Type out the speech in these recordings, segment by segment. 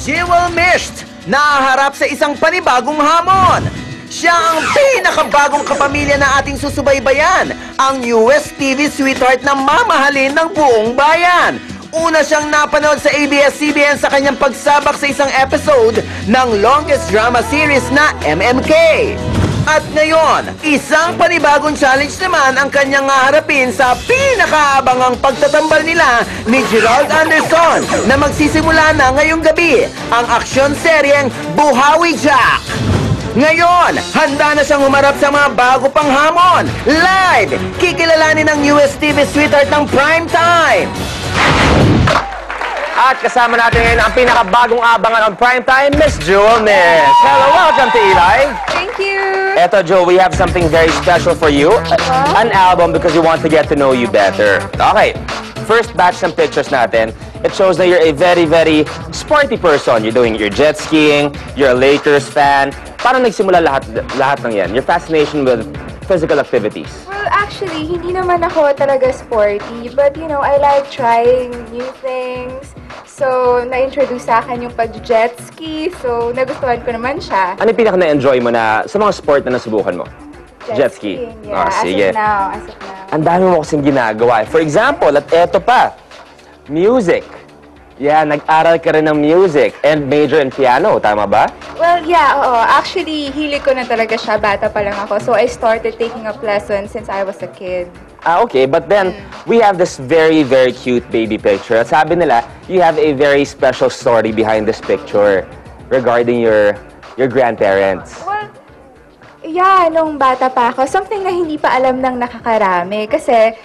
Jewel Misht, nahaharap sa isang panibagong hamon. Siya ang pinakabagong kapamilya na ating susubaybayan, ang US TV sweetheart na mamahalin ng buong bayan. Una siyang napanood sa ABS-CBN sa kanyang pagsabak sa isang episode ng longest drama series na MMK. At ngayon, isang panibagong challenge naman ang kanyang haharapin sa pinakaabangang pagtatambal nila ni Gerald Anderson na magsisimula na ngayong gabi ang aksyon seryeng Buhawi Jack. Ngayon, handa na siyang humarap sa mga bago pang hamon. Live, kikilalanin ng US TV sweetheart ng prime time. At kasama natin ngayon ang pinakabagong abangan on primetime, Miss Jewel Misht. Hello, welcome to Eli. Thank you. Eto, Jewel, we have something very special for you. An album because we want to get to know you better. Okay, first batch ng pictures natin. It shows that you're a very, very sporty person. You're doing your jet skiing, you're a Lakers fan. Paano nagsimula lahat ng yan? Your fascination with physical activities? Well, actually, hindi naman ako talaga sporty. But, you know, I like trying new things. So, na-introduce sa akin yung pag-jet ski. So, nagustuhan ko naman siya. Ano yung pinaka-na-enjoy mo na sa mga sport na nasubukan mo? Jet ski. Yeah, sige. As of now. Ang dami mo kasing ginagawa. For example, at eto pa, music. Yeah, nag-aral ka rin ng music and major in piano, tama ba? Well, yeah, oo. Actually, hilig ko na talaga siya. Bata pa lang ako. So, I started taking up lessons since I was a kid. Okay, but then we have this very, very cute baby picture. At sabi nila, you have a very special story behind this picture regarding your grandparents. Well, yeah, nung bata pa ako, something na hindi pa alam ng nakakarami. Kasi,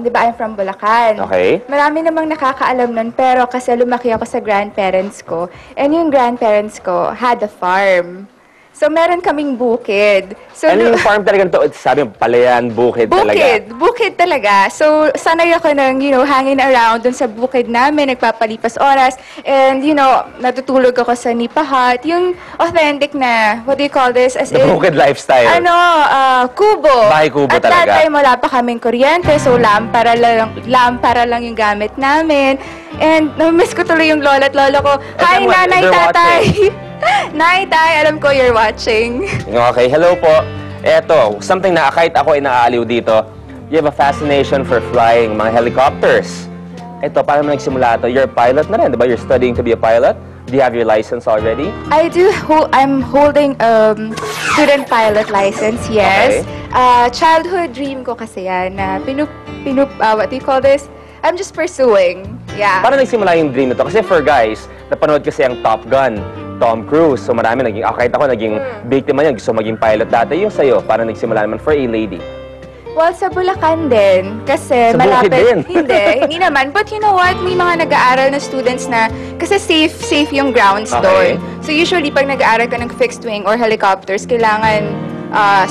di ba, I'm from Bulacan. Okay. Marami namang nakakaalam nun, pero kasi lumaki ako sa grandparents ko. And yung grandparents ko had a farm. So, meron kaming bukid. So, ano yung farm talaga to? Sabi mo, palayan, bukid talaga. Bukid talaga. So, sanay ako ng, you know, hanging around dun sa bukid namin, nagpapalipas oras. And, you know, natutulog ako sa nipa hut. Yung authentic na, what do you call this? As The bukid lifestyle. Kubo. Bahay kubo At talaga. that time, wala pa kaming kuryente. So, lampara lang yung gamit namin. And, namiss ko tuloy yung lola at lola ko. Hi, nanay, tatay. Nay, tay, alam ko you're watching. Okay, hello po. Eto, something na kahit ako ay naaaliw dito, you have a fascination for flying, mga helicopters. Eto, paano mo nagsimula ito? You're a pilot na rin, di ba? You're studying to be a pilot. Do you have your license already? I do. I'm holding student pilot license, yes. Okay. Childhood dream ko kasi yan na what do you call this? I'm just pursuing. Yeah. Paano nagsimula yung dream nito? Kasi for guys, napanood kasi ang Top Gun, Tom Cruise. So marami kahit ako naging biktima niyan, gusto maging pilot dati. Yung sa'yo, paano nagsimula naman for a lady? Well, sa Bulacan din. Kasi sa malapit. Din. Hindi naman. But you know what? May mga nag-aaral na students na, kasi safe yung grounds doon. So usually, pag nag-aaral ka ng fixed wing or helicopters, kailangan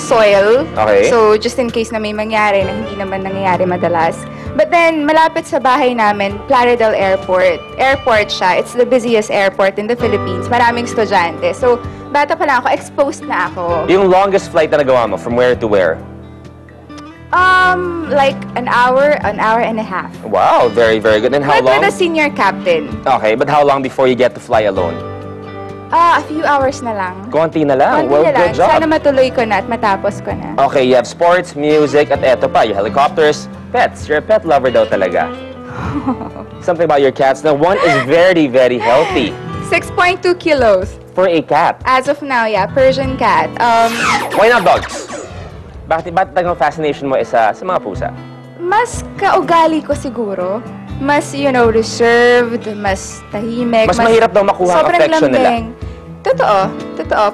soil. Okay. So just in case na may mangyari na hindi naman nangyayari madalas. But then, malapit sa bahay namin, Plaridel Airport. Airport siya. It's the busiest airport in the Philippines. Maraming estudyante. So, bata pa lang ako, exposed na ako. Yung longest flight na nagawa mo, from where to where? Like an hour and a half. Wow, very, very good. And how long? With a senior captain. Okay, but how long before you get to fly alone? A few hours na lang. Konti na lang. Konti Well, na lang. good job. Sana matuloy ko na at matapos ko na. Okay, you have sports, music, at eto pa, your helicopters, pets. You're a pet lover daw talaga. Something about your cats. Now, one is very, very healthy. 6.2 kilos. For a cat. As of now, yeah. Persian cat. Why not dogs? Bakit talagang fascination mo isa sa mga pusa? Mas kaugali ko siguro. Mas, you know, reserved, mas tahimik. Mas mahirap daw makuha ang affection nila. Totoo.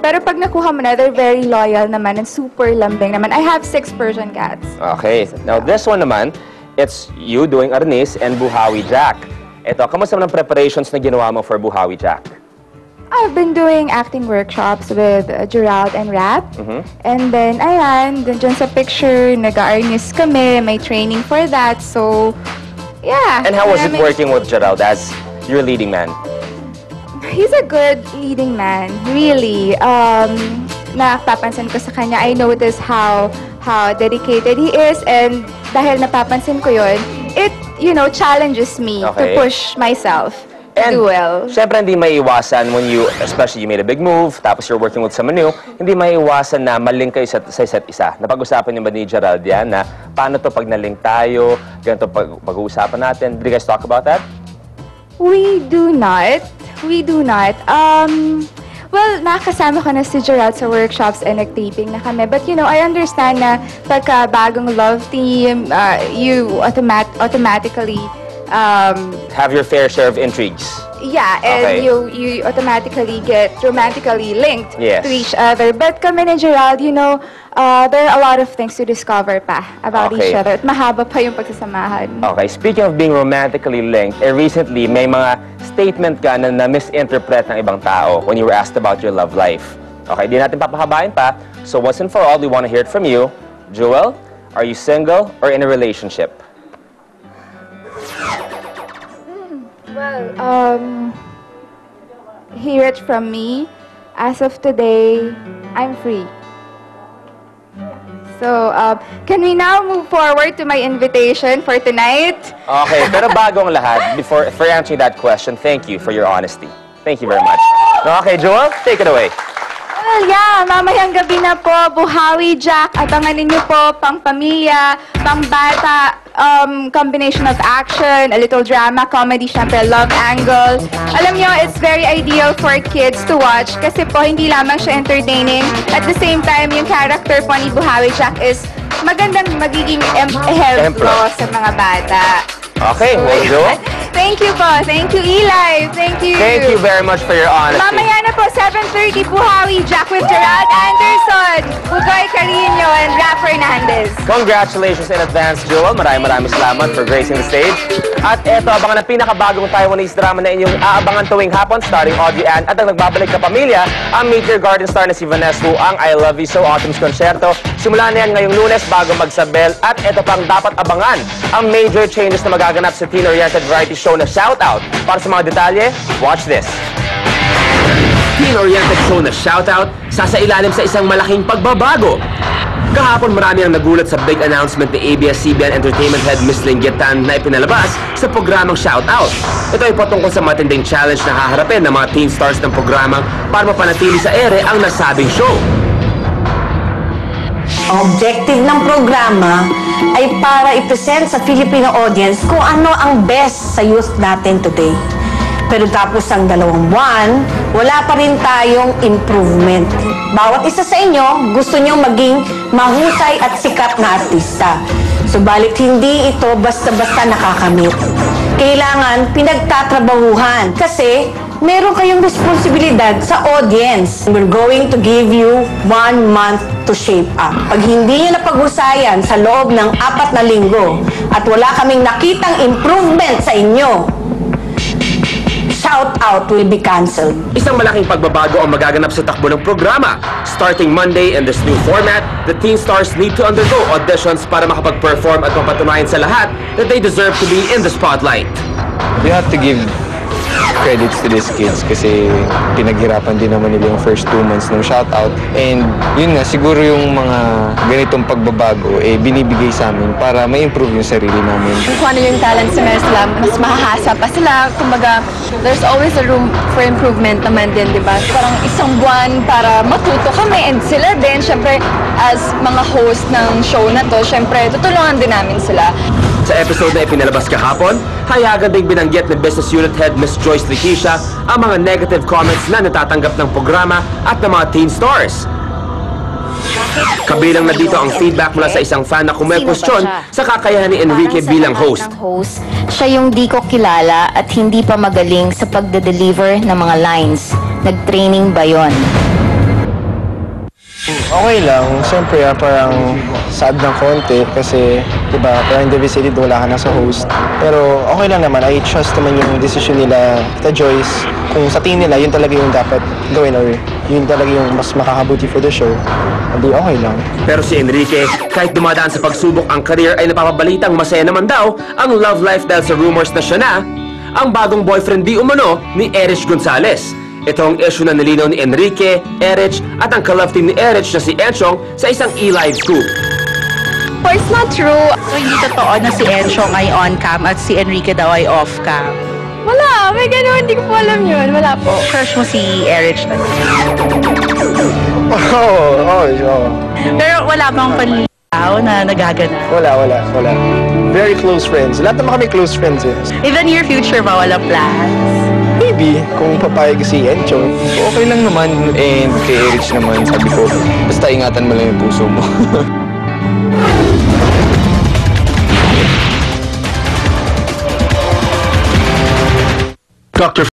Pero pag nakuha mo na, they're very loyal naman and super lambing naman. I have 6 Persian cats. Okay. Now, this one naman, it's you doing Arnis and Buhawi Jack. Ito, kamusta naman ang preparations na ginawa mo for Buhawi Jack? I've been doing acting workshops with Gerald and Rap. And then, ayan, dyan sa picture, nag-arnis kami, may training for that. So, yeah. And how was it working with Gerald as your leading man? He's a good leading man, really. Napapansin ko sa kanya, I notice how dedicated he is, and dahil napapansin ko yun, it, you know, challenges me to push myself. And do well. syempre hindi maiiwasan when you, especially you made a big move, tapos you're working with someone new, hindi maiiwasan na malink kayo sa isa't isa. Napag-usapan niyo ba ni Gerald yan na paano to pag nalink tayo, ganito pag-uusapan natin. Did you guys talk about that? We do not. We do not. Well, nakakasama ko na si Gerald sa workshops and nag-taping na kami. But, you know, I understand na pagka bagong love team, you automatically... Have your fair share of intrigues. Yeah, and Okay. you automatically get romantically linked Yes. to each other. But kami ni Gerald, you know, there are a lot of things to discover pa about Okay. each other. At mahaba pa yung pagsasamahan. Okay, speaking of being romantically linked, recently may mga statement ka na misinterpret ng ibang tao when you were asked about your love life. Okay, di natin papahabain pa. So once and for all, we want to hear it from you. Jewel, are you single or in a relationship? Well, hear it from me. As of today, I'm free. So, can we now move forward to my invitation for tonight? Okay, pero bago ang lahat, for answering that question, thank you for your honesty. Thank you very much. Okay, Jewel, take it away. Well, yeah, mamayang gabi na po, Buhawi Jack. Abangan ninyo po, pang pamilya, pang bata, combination of action, a little drama, comedy, syempre, love angle. Alam nyo, it's very ideal for kids to watch kasi po hindi lamang siya entertaining. At the same time, yung character po ni Buhawi Jack is magandang magiging ehemplo sa mga bata. Okay, well, Jewel. Thank you po. Thank you, Eli. Thank you. Thank you very much for your honesty. Mamaya na po, 7:30, Buhawi Jack with Gerald Anderson, Bugoy Carino, and Rap Fernandez. Congratulations in advance, Jewel. Maraming salamat for gracing the stage. At eto, abangan ang pinakabagong Taiwanese drama na inyong aabangan tuwing hapon, starring Audrey Ann. At ang nagbabalik na pamilya, ang Meet Your Garden star na si Vanessa Wu, ang I Love You So Autumn's Concerto. Simula na yan ngayong Lunes bago magsabel. At eto pang dapat abangan, ang major changes na magaganap sa teen-oriented variety show na Shoutout. Para sa mga detalye, watch this. Teen-oriented show na Shoutout, sasailalim sa isang malaking pagbabago. Kahapon marami ang nagulat sa big announcement ni ABS-CBN Entertainment Head Miss Lingetan na ipinalabas sa programang Shoutout. Ito ay patungkol sa matinding challenge na haharapin ng mga teen stars ng programang para mapanatili sa ere ang nasabing show. Ang objective ng programa ay para i-present sa Filipino audience kung ano ang best sa youth natin today. Pero tapos ang 2 buwan, wala pa rin tayong improvement. Bawat isa sa inyo, gusto nyo maging mahusay at sikat na artista. Subalit hindi ito basta-basta nakakamit. Kailangan pinagtatrabahuhan kasi meron kayong responsibilidad sa audience. We're going to give you 1 month to shape up. Pag hindi nyo napag-husayan sa loob ng 4 na linggo at wala kaming nakitang improvement sa inyo, Shoutout will be canceled. Isang malaking pagbabago ang magaganap sa takbo ng programa. Starting Monday in this new format, the teen stars need to undergo auditions para makapag-perform at mapatunayan sa lahat that they deserve to be in the spotlight. We have to give credits to these kids kasi pinaghirapan din naman nila yung first 2 months ng Shoutout. And yun nga, siguro yung mga ganitong pagbabago binibigay sa amin para ma-improve yung sarili namin. Kung ano yung talent sa sila, mas mahahasa pa sila. Kumbaga, there's always a room for improvement naman din, di ba? Parang 1 buwan para matuto kami and sila din, syempre, as mga host ng show na to, syempre, tutulungan din namin sila. Sa episode na ipinalabas kahapon, hayagan ding binanggit ni Business Unit Head Ms. Joyce Leticia ang mga negative comments na natatanggap ng programa at ng mga teen stars. Kabilang na dito ang feedback mula sa isang fan na kumwestiyon sa kakayahan ni Enrique bilang host. Siya yung di ko kilala at hindi pa magaling sa pagde-deliver ng mga lines. Nag-training ba yun? Okay lang. Siyempre, parang sad ng konti kasi, diba, parang devastated wala ka na sa host. Pero okay lang naman. I trust naman yung decision nila, Tita Joyce. Kung sa tingin nila, yun talaga yung dapat gawin or yun talaga yung mas makakabuti for the show. Hindi, okay lang. Pero si Enrique, kahit dumadaan sa pagsubok ang career ay napapabalitang masaya naman daw ang love life dahil sa rumors na siya na ang bagong boyfriend di umano ni Erich Gonzalez. Ito ang issue na nilinaw ni Enrique, Erich at ang ka-love team ni Erich na si Enchong sa isang E-Live scoop. But it's not true. So, hindi totoo na si Enchong ay on-cam at si Enrique daw ay off-cam. Wala, may gano'n. Hindi ko po alam yun. Wala po. Crush mo si Erich na. Oo. Pero wala bang panlitaw na nagaganap? Wala. Very close friends. Lahat naman kami close friends eh. Even your future ba, walang plans? Maybe, kung papayag si Encho. Okay lang naman, and kay Erich naman, sabi ko, basta ingatan mo lang yung puso mo. Dr.